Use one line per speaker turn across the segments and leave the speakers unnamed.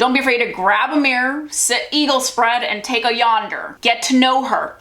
Don't be afraid to grab a mirror, sit eagle spread, and take a yonder. Get to know her.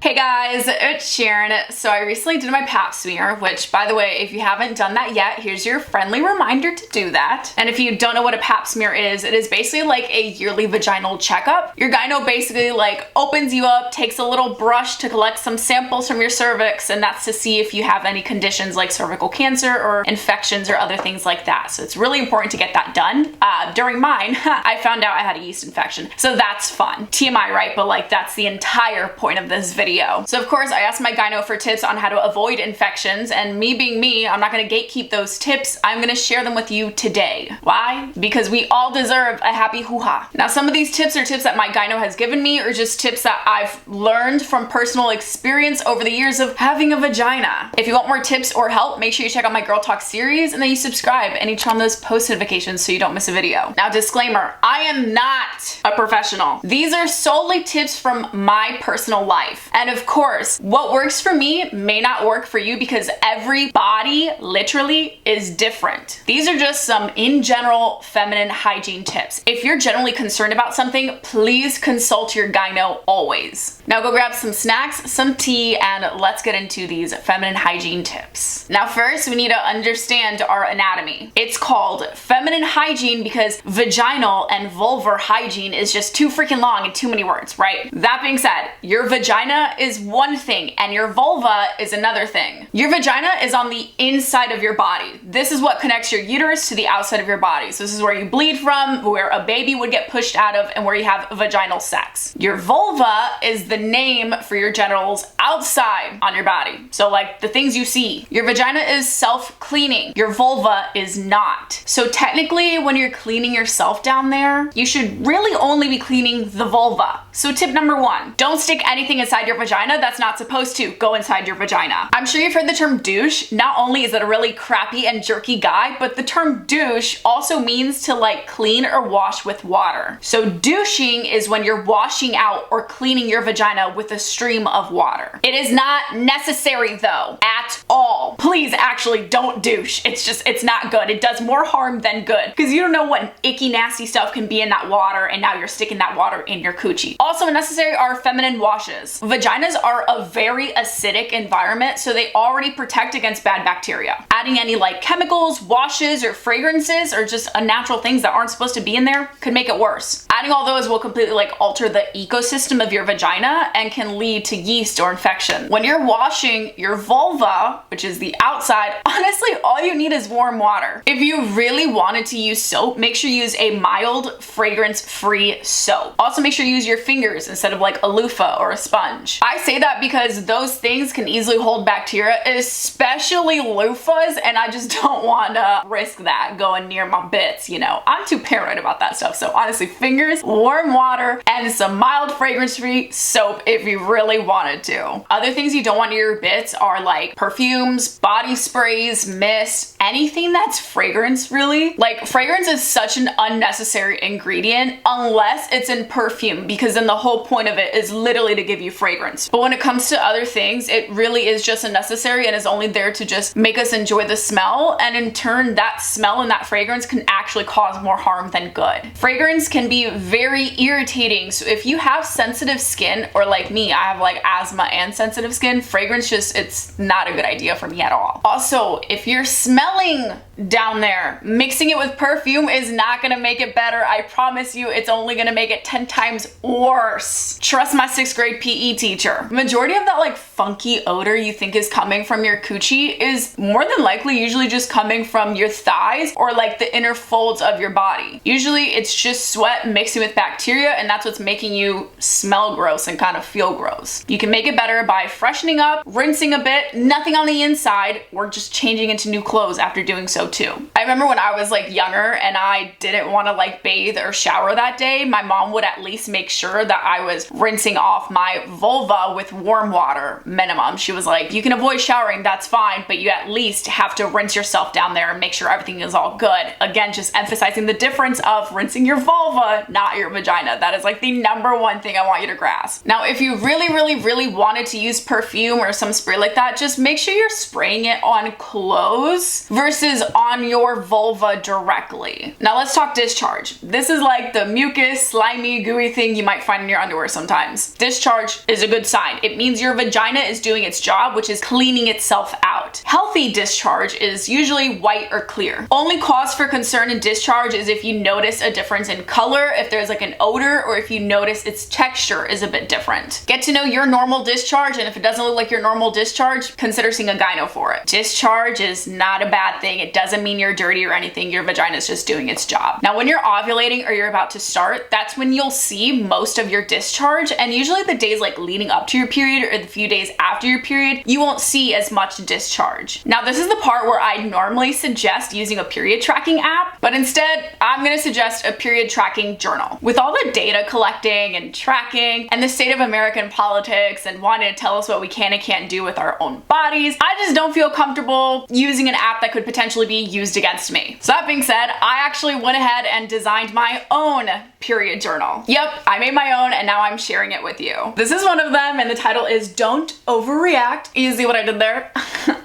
Hey guys, it's Sharon. So I recently did my pap smear, which, by the way, if you haven't done that yet, here's your friendly reminder to do that. And if you don't know what a pap smear is, it is basically like a yearly vaginal checkup. Your gyno basically like opens you up, takes a little brush to collect some samples from your cervix, and that's to see if you have any conditions like cervical cancer or infections or other things like that. So it's really important to get that done. During mine, I found out I had a yeast infection. So that's fun. TMI, right? But like that's the entire point of this video. So of course I asked my gyno for tips on how to avoid infections, and me being me, I'm not gonna gatekeep those tips. I'm gonna share them with you today. Why? Because we all deserve a happy hoo-ha. Now some of these tips are tips that my gyno has given me, or just tips that I've learned from personal experience over the years of having a vagina. If you want more tips or help, make sure you check out my Girl Talk series, and then you subscribe and you turn on those post notifications so you don't miss a video. Now disclaimer, I am not a professional. These are solely tips from my personal life. And of course, what works for me may not work for you because every body literally is different. These are just some in general feminine hygiene tips. If you're generally concerned about something, please consult your gyno always. Now go grab some snacks, some tea, and let's get into these feminine hygiene tips. Now first, we need to understand our anatomy. It's called feminine hygiene because vaginal and vulvar hygiene is just too freaking long and too many words, right? That being said, your vagina is one thing and your vulva is another thing. Your vagina is on the inside of your body. This is what connects your uterus to the outside of your body. So this is where you bleed from, where a baby would get pushed out of, and where you have vaginal sex. Your vulva is the name for your genitals outside on your body. So like the things you see. Your vagina is self-cleaning. Your vulva is not. So technically when you're cleaning yourself down there, you should really only be cleaning the vulva. So tip number one, don't stick anything inside your vagina that's not supposed to go inside your vagina. I'm sure you've heard the term douche. Not only is it a really crappy and jerky guy, but the term douche also means to like clean or wash with water. So douching is when you're washing out or cleaning your vagina with a stream of water. It is not necessary though, at all. Please actually don't douche. It's not good. It does more harm than good because you don't know what icky nasty stuff can be in that water, and now you're sticking that water in your coochie. Also unnecessary are feminine washes. Vaginas are a very acidic environment, so they already protect against bad bacteria. Adding any like chemicals, washes, or fragrances, or just unnatural things that aren't supposed to be in there could make it worse. Adding all those will completely like alter the ecosystem of your vagina and can lead to yeast or infection. When you're washing your vulva, which is the outside, honestly, all you need is warm water. If you really wanted to use soap, make sure you use a mild, fragrance-free soap. Also make sure you use your fingers instead of like a loofah or a sponge. I say that because those things can easily hold bacteria, especially loofahs, and I just don't want to risk that going near my bits, you know. I'm too paranoid about that stuff. So honestly, fingers, warm water, and some mild fragrance-free soap if you really wanted to. Other things you don't want near your bits are like perfumes, body sprays, mist, anything that's fragrance really. Like fragrance is such an unnecessary ingredient unless it's in perfume, because then the whole point of it is literally to give you fragrance. But when it comes to other things, it really is just unnecessary and is only there to just make us enjoy the smell, and in turn that smell and that fragrance can actually cause more harm than good. Fragrance can be very irritating, so if you have sensitive skin, or like me, I have like asthma and sensitive skin, fragrance just, it's not a good idea for me at all. Also, if you're smelling down there, mixing it with perfume is not gonna make it better. I promise you, it's only gonna make it 10 times worse. Trust my 6th grade PE teacher. Majority of that like funky odor you think is coming from your coochie is more than likely usually just coming from your thighs or like the inner folds of your body. Usually it's just sweat mixing with bacteria, and that's what's making you smell gross and kind of feel gross. You can make it better by freshening up, rinsing a bit, nothing on the inside, or just changing into new clothes after doing so too. I remember when I was like younger and I didn't want to like bathe or shower that day, my mom would at least make sure sure that I was rinsing off my vulva with warm water minimum. She was like, you can avoid showering, that's fine, but you at least have to rinse yourself down there and make sure everything is all good. Again, just emphasizing the difference of rinsing your vulva, not your vagina. That is like the number one thing I want you to grasp. Now, if you really wanted to use perfume or some spray like that, just make sure you're spraying it on clothes versus on your vulva directly. Now let's talk discharge. This is like the mucus, slimy, gooey thing you might find in your underwear sometimes. Discharge is a good sign. It means your vagina is doing its job, which is cleaning itself out. Healthy discharge is usually white or clear. Only cause for concern in discharge is if you notice a difference in color, if there's like an odor, or if you notice its texture is a bit different. Get to know your normal discharge, and if it doesn't look like your normal discharge, consider seeing a gyno for it. Discharge is not a bad thing. It doesn't mean you're dirty or anything. Your vagina is just doing its job. Now, when you're ovulating or you're about to start, that's when you'll see most of your discharge, and usually the days like leading up to your period or the few days after your period, you won't see as much discharge. Now, this is the part where I normally suggest using a period tracking app, but instead I'm going to suggest a period tracking journal. With all the data collecting and tracking and the state of American politics and wanting to tell us what we can and can't do with our own bodies, I just don't feel comfortable using an app that could potentially be used against me. So that being said, I actually went ahead and designed my own period journal. Yep, I made my own and now I'm sharing it with you. This is one of them and the title is Don't Overreact. You see what I did there?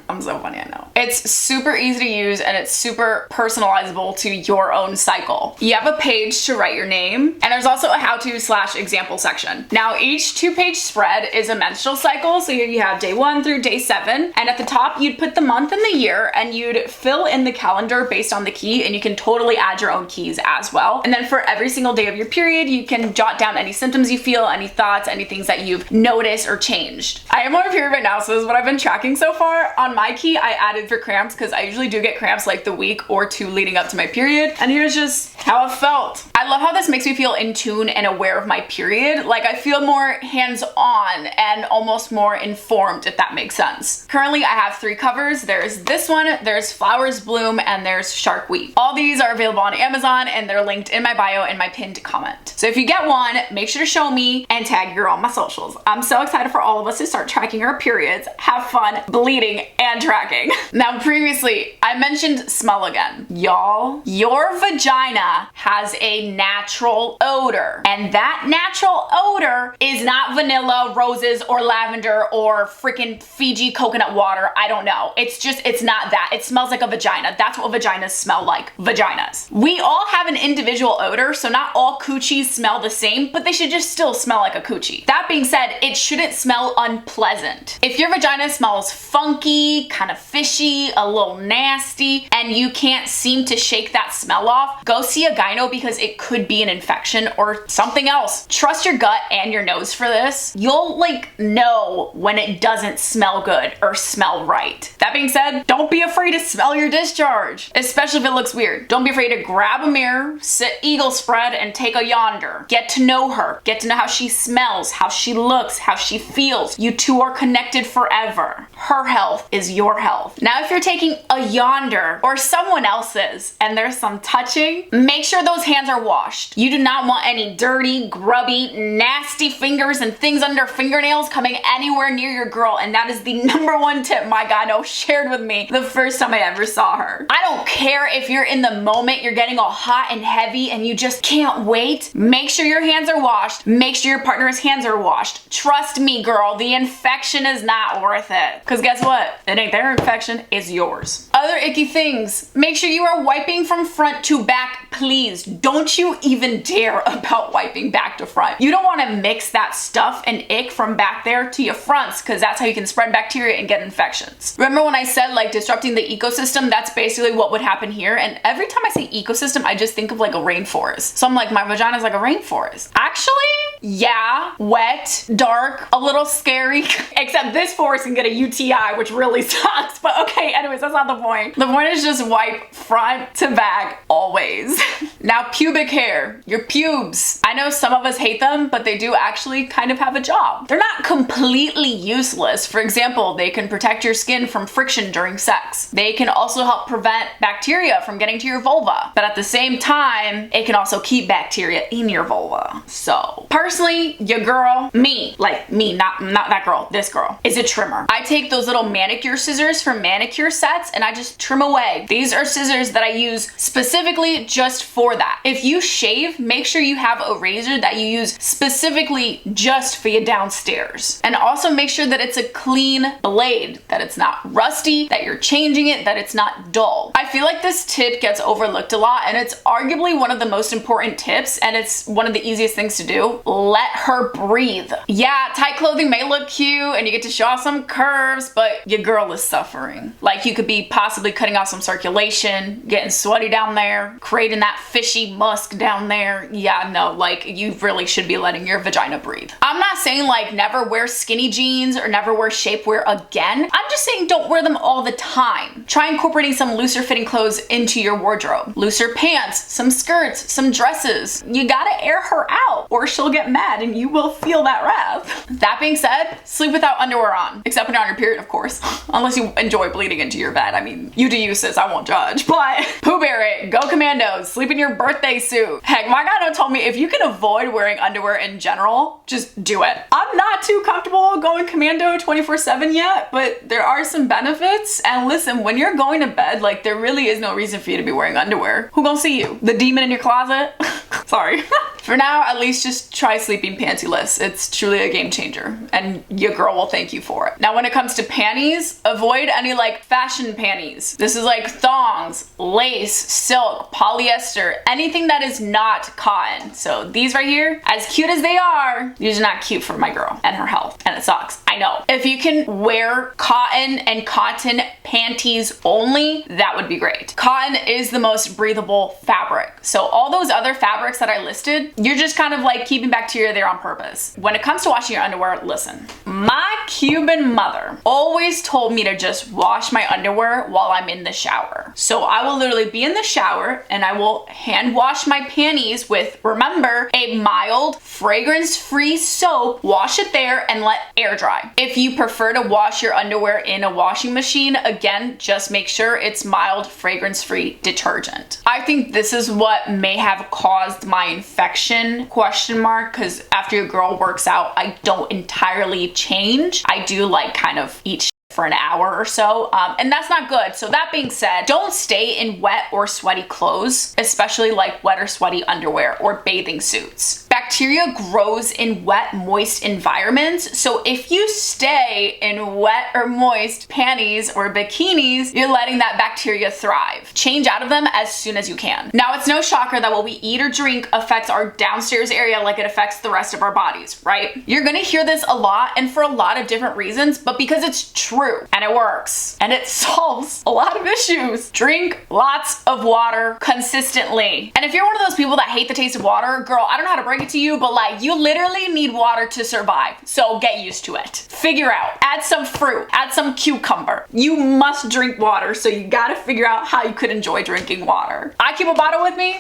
I'm so funny, I know. It's super easy to use and it's super personalizable to your own cycle. You have a page to write your name, and there's also a how-to/example section. Now, each 2-page spread is a menstrual cycle, so here you have day 1 through day 7, and at the top you'd put the month and the year, and you'd fill in the calendar based on the key, and you can totally add your own keys as well. And then for every single day of your period, you can jot down any symptoms you feel, any thoughts, any things that you've noticed or changed. I am on a period right now, so this is what I've been tracking so far. On my key, I added for cramps because I usually do get cramps like the week or 2 leading up to my period, and here's just how it felt. I love how this makes me feel in tune and aware of my period. Like, I feel more hands-on and almost more informed, if that makes sense. Currently, I have 3 covers. There's this one, there's Flowers Bloom, and there's Shark Week. All these are available on Amazon, and they're linked in my bio and my pinned comment. So if you get one, make sure to show me and tag your on my socials. I'm so excited for all of us to start tracking our periods, have fun, bleeding, and tracking. Now, previously, I mentioned smell again. Y'all, your vagina has a natural odor, and that natural odor is not vanilla, roses, or lavender, or freaking Fiji coconut water. I don't know. It's not that. It smells like a vagina. That's what vaginas smell like. Vaginas. We all have an individual odor, so not all coochies smell the same, but they should just still smell like a coochie. That being said, it shouldn't smell unpleasant. If your vagina smells funky, kind of fishy, a little nasty, and you can't seem to shake that smell off, go see a gyno because it could be an infection or something else. Trust your gut and your nose for this. You'll know when it doesn't smell good or smell right. That being said, don't be afraid to smell your discharge, especially if it looks weird. Don't be afraid to grab a mirror, sit eagle spread, and take a yonder. Get to know her. Get to know how she smells, how she looks, how she feels. You two are connected forever. Her health is your health. Now, if you're taking a yonder or someone else's and there's some touching, make sure those hands are washed. You do not want any dirty, grubby, nasty fingers and things under fingernails coming anywhere near your girl, and that is the number one tip my gyno shared with me the first time I ever saw her. I don't care if you're in the moment, you're getting all hot and heavy and you just can't wait. Make sure your hands are washed. Make sure your partner's hands are washed. Trust me, girl, the infection is not worth it. Because guess what? It ain't their infection, it's yours. Other icky things. Make sure you are wiping from front to back, please. Don't you even dare about wiping back to front. You don't want to mix that stuff and ick from back there to your fronts, because that's how you can spread bacteria and get infections. Remember when I said disrupting the ecosystem? That's basically what would happen here. And every time I say ecosystem, I just think of a rainforest. So I'm like, my vagina is like a rainforest. Actually, yeah, wet, dark, a little scary, except this forest can get a UTI, which really sucks. But okay, anyways, that's not the point. The point is just wipe front to back always. Now, pubic hair, your pubes. I know some of us hate them, but they do actually kind of have a job. They're not completely useless. For example, they can protect your skin from friction during sex. They can also help prevent bacteria from getting to your vulva. But at the same time, it can also keep bacteria in your vulva. So personally, your girl, me, not that girl, this girl, is a trimmer. I take those little manicure scissors from manicure sets and I just trim away. These are scissors that I use specifically just for that. If you shave, make sure you have a razor that you use specifically just for your downstairs. And also make sure that it's a clean blade, that it's not rusty, that you're changing it, that it's not dull. I feel like this tip gets overlooked a lot and it's arguably one of the most important tips and it's one of the easiest things to do. Let her breathe. Yeah, tight clothing may look cute and you get to show off some curves, but your girl is suffering. Like you could be possibly cutting off some circulation, getting sweaty down there, creating that fishy musk down there. Yeah, no, like you really should be letting your vagina breathe. I'm not saying like never wear skinny jeans or never wear shapewear again. I'm just saying don't wear them all the time. Try incorporating some looser fitting clothes into your wardrobe. Looser pants, some skirts, some dresses. You gotta air her out or she'll get mad and you will feel that wrath. That being said, sleep without underwear on, except when you're on your period, of course. Unless you enjoy bleeding into your bed. I mean, you do you, sis, I won't judge. But Pooh Bear it, go commandos, sleep in your birthday suit. Heck, my gyno told me if you can avoid wearing underwear in general, just do it. I'm not too comfortable going commando 24/7 yet, but there are some benefits. And listen, when you're going to bed, like there really is no reason for you to be wearing underwear. Who gonna see you? The demon in your closet? Sorry. For now, at least just try sleeping pantyless. It's truly a game changer and your girl will thank you for it. Now, when it comes to panties, avoid any like fashion panties. This is like thongs, lace, silk, polyester, anything that is not cotton. So these right here, as cute as they are, these are not cute for my girl and her health. And it sucks, I know. If you can wear cotton and cotton panties only, that would be great. Cotton is the most breathable fabric. So all those other fabrics that I listed, you're just kind of like keeping bacteria there on purpose. When it comes to washing your underwear, listen, my Cuban mother always told me to just wash my underwear while I'm in the shower. So I will literally be in the shower and I will hand wash my panties with, remember, a mild fragrance-free soap, wash it there and let air dry. If you prefer to wash your underwear in a washing machine, again, just make sure it's mild fragrance-free detergent. I think this is what may have caused my infection, question mark, because after your girl works out, I don't entirely change. I do like kind of eat for an hour or so, and that's not good. So that being said, don't stay in wet or sweaty clothes, especially like wet or sweaty underwear or bathing suits. Bacteria grows in wet, moist environments. So if you stay in wet or moist panties or bikinis, you're letting that bacteria thrive. Change out of them as soon as you can. Now, it's no shocker that what we eat or drink affects our downstairs area like it affects the rest of our bodies, right? You're gonna hear this a lot and for a lot of different reasons, but because it's true and it works and it solves a lot of issues. Drink lots of water consistently. And if you're one of those people that hate the taste of water, girl, I don't know how to break it to you, but like you literally need water to survive. So get used to it. Figure out, add some fruit, add some cucumber. You must drink water, so you gotta figure out how you could enjoy drinking water. I keep a bottle with me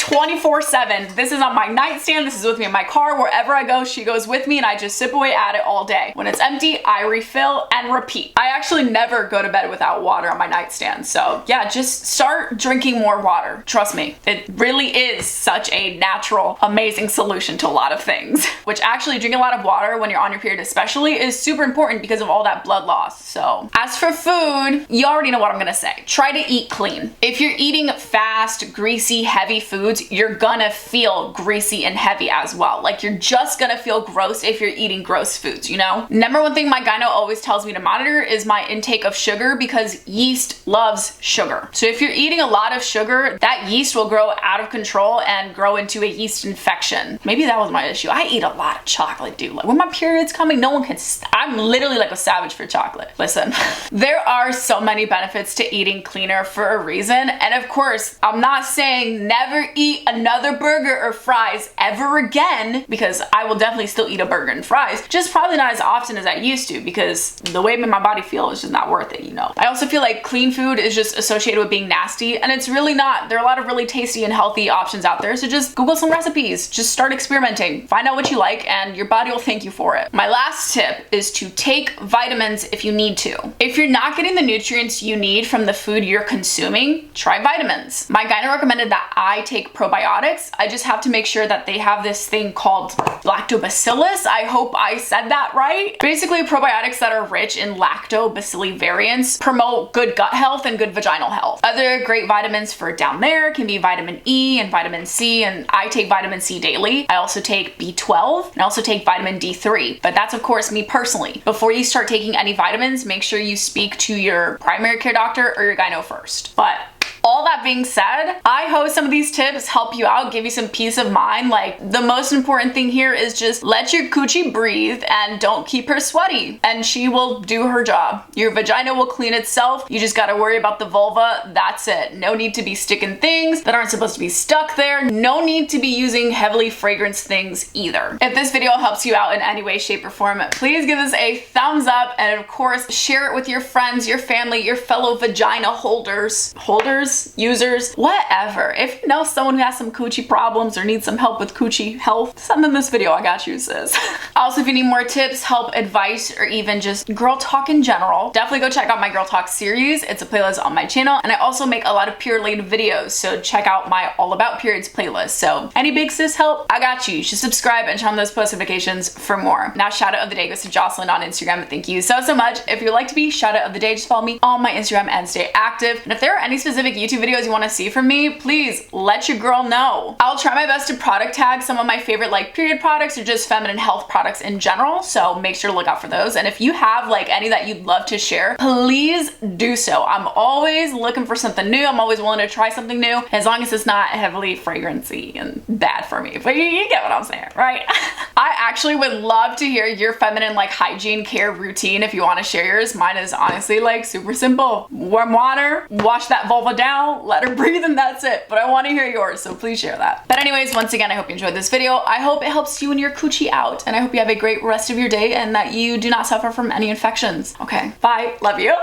24/7. This is on my nightstand. This is with me in my car. Wherever I go, she goes with me and I just sip away at it all day. When it's empty, I refill and repeat. I actually never go to bed without water on my nightstand. So yeah, just start drinking more water. Trust me, it really is such a natural, amazing solution to a lot of things. Which actually drinking a lot of water when you're on your period especially is super important because of all that blood loss. So as for food, you already know what I'm gonna say. Try to eat clean. If you're eating fast, greasy, heavy foods, you're gonna feel greasy and heavy as well. Like you're just gonna feel gross if you're eating gross foods, you know? Number one thing my gyno always tells me to monitor is my intake of sugar because yeast loves sugar. So if you're eating a lot of sugar, that yeast will grow out of control and grow into a yeast infection. Maybe that was my issue. I eat a lot of chocolate, dude. Like when my period's coming, no one can I'm literally like a savage for chocolate. Listen, there are so many benefits to eating cleaner for a reason. And of course, I'm not saying never eat eat another burger or fries ever again, because I will definitely still eat a burger and fries, just probably not as often as I used to, because the way my body feels is just not worth it, you know. I also feel like clean food is just associated with being nasty, and it's really not. There are a lot of really tasty and healthy options out there, so just Google some recipes, just start experimenting, find out what you like, and your body will thank you for it. My last tip is to take vitamins if you need to. If you're not getting the nutrients you need from the food you're consuming, try vitamins. My gyno recommended that I take probiotics. I just have to make sure that they have this thing called lactobacillus. I hope I said that right. Basically, probiotics that are rich in lactobacilli variants promote good gut health and good vaginal health. Other great vitamins for down there can be vitamin E and vitamin C, and I take vitamin C daily. I also take B12 and I also take vitamin D3, but that's of course me personally. Before you start taking any vitamins, make sure you speak to your primary care doctor or your gyno first. But all that being said, I hope some of these tips help you out, give you some peace of mind. Like, the most important thing here is just let your coochie breathe and don't keep her sweaty, and she will do her job. Your vagina will clean itself. You just gotta worry about the vulva. That's it. No need to be sticking things that aren't supposed to be stuck there. No need to be using heavily fragranced things either. If this video helps you out in any way, shape, or form, please give this a thumbs up, and of course, share it with your friends, your family, your fellow vagina users, whatever. If you know someone who has some coochie problems or needs some help with coochie health, send them this video. I got you, sis. Also, if you need more tips, help, advice, or even just girl talk in general, definitely go check out my Girl Talk series. It's a playlist on my channel, and I also make a lot of period-related videos, so check out my All About Periods playlist. So any big sis help, I got you. You should subscribe and turn on those post notifications for more. Now, shout out of the day goes to Jocelyn on Instagram. Thank you so much. If you'd like to be shout out of the day, just follow me on my Instagram and stay active. And if there are any specific YouTube videos you want to see from me, please let your girl know. I'll try my best to product tag some of my favorite like period products or just feminine health products in general, so make sure to look out for those. And if you have like any that you'd love to share, please do so. I'm always looking for something new. I'm always willing to try something new, as long as it's not heavily fragrancy and bad for me. But you get what I'm saying, right? I actually would love to hear your feminine like hygiene care routine if you want to share yours. Mine is honestly like super simple. Warm water, wash that vulva down, let her breathe, and that's it. But I want to hear yours, so please share that. But anyways, once again, I hope you enjoyed this video. I hope it helps you and your coochie out, and I hope you have a great rest of your day and that you do not suffer from any infections. Okay, bye. Love you.